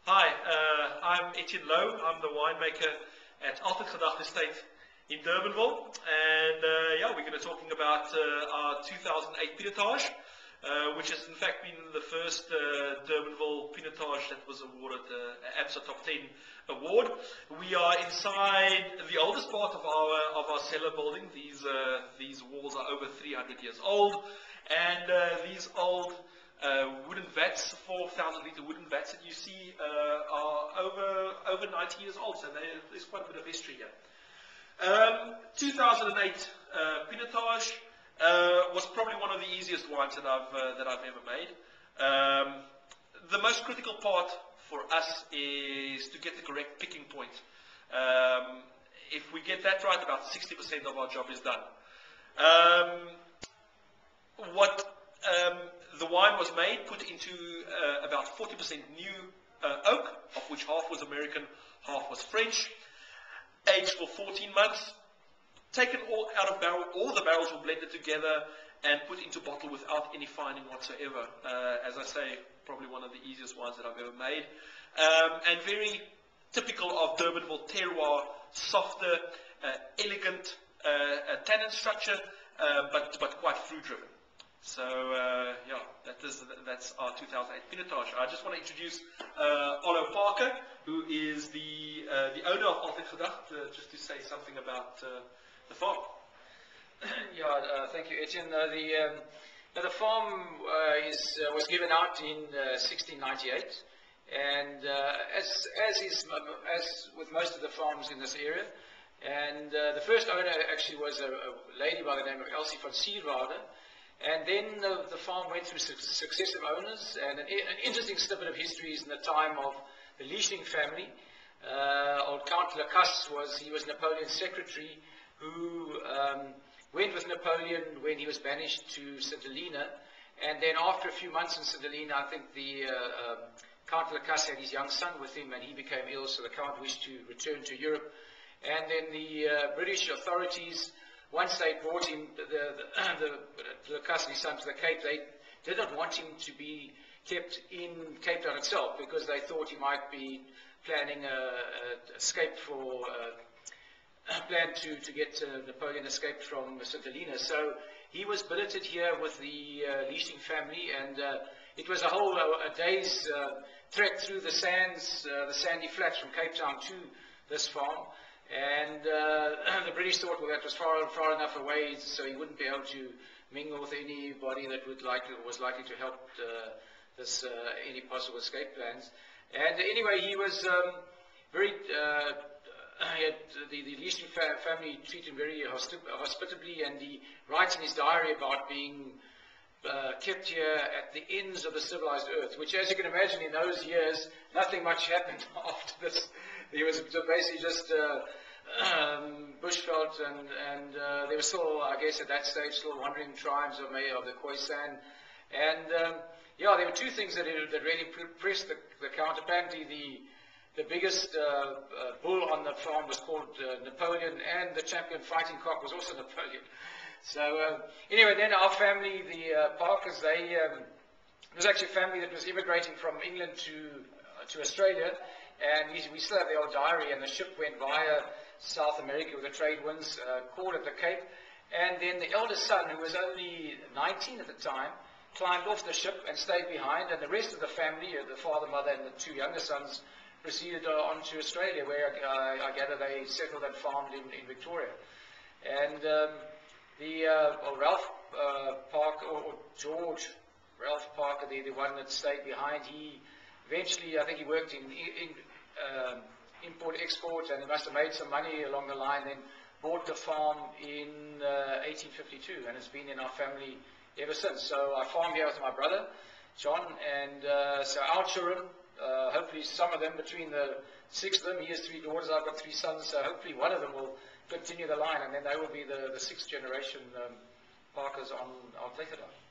Hi, I'm Etienne Louw. I'm the winemaker at Altygedacht estate in Durbanville, and yeah, we're going to be talking about our 2008 Pinotage, which has in fact been the first Durbanville Pinotage that was awarded the ABSA Top 10 award. We are inside the oldest part of our cellar building. These walls are over 300 years old, and these old wooden vats, 4,000 litre wooden vats that you see are over 90 years old, so there's quite a bit of history here. 2008 Pinotage was probably one of the easiest wines that I've ever made. The most critical part for us is to get the correct picking point. If we get that right, about 60% of our job is done. The wine was made, put into about 40% new oak, of which half was American, half was French, aged for 14 months, taken all out of barrel. All the barrels were blended together and put into bottle without any fining whatsoever. As I say, probably one of the easiest wines that I've ever made, and very typical of Durbanville terroir, softer, elegant tannin structure, but quite fruit driven. So yeah, that's our 2008 Pinotage. I just want to introduce Ollo, who is the owner of Altygedacht, just to say something about the farm. Yeah, thank you, Etienne. The farm was given out in 1698, and as with most of the farms in this area, and the first owner actually was a lady by the name of Elsie van Sierwaarde. And then the farm went through successive owners, and an interesting snippet of history is in the time of the Louw family. Old Count Lacasse was Napoleon's secretary, who went with Napoleon when he was banished to St. Helena, and then after a few months in St. Helena, I think the Count Lacasse had his young son with him, and he became ill, so the Count wished to return to Europe. And then the British authorities, once they brought him, the Lacasse son, to the Cape, they did not want him to be kept in Cape Town itself, because they thought he might be planning a escape for plan to get Napoleon escaped from St. Helena. So he was billeted here with the Louw family, and it was a day's trek through the sands, the sandy flats from Cape Town to this farm. And the British thought, well, that was far enough away, so he wouldn't be able to mingle with anybody that was likely to help any possible escape plans. And anyway, he was very. The Louw family treated him very hospitably, and he writes in his diary about being kept here at the ends of the civilized earth, which, as you can imagine, in those years, nothing much happened after this. He was basically just bushveld, and there were still, I guess, at that stage, still wandering tribes of the Khoisan. And yeah, there were two things that really impressed the Count. Apparently, the biggest bull on the farm was called Napoleon, and the champion fighting cock was also Napoleon. So anyway, then our family, the Parkers, it was actually a family that was immigrating from England to Australia. And we still have the old diary, and the ship went via South America with the trade winds, called at the Cape. And then the eldest son, who was only 19 at the time, climbed off the ship and stayed behind. And the rest of the family, the father, mother, and the two younger sons, proceeded on to Australia, where I gather they settled and farmed in Victoria. And Ralph Parker, or George Ralph Parker, the one that stayed behind, he eventually, I think he worked in import-export, and he must have made some money along the line, then bought the farm in 1852, and it's been in our family ever since. So I farm here with my brother, John, and so our children, hopefully some of them, between the six of them, he has three daughters, I've got three sons, so hopefully one of them will continue the line, and then they will be the sixth generation Parkers on Altygedacht.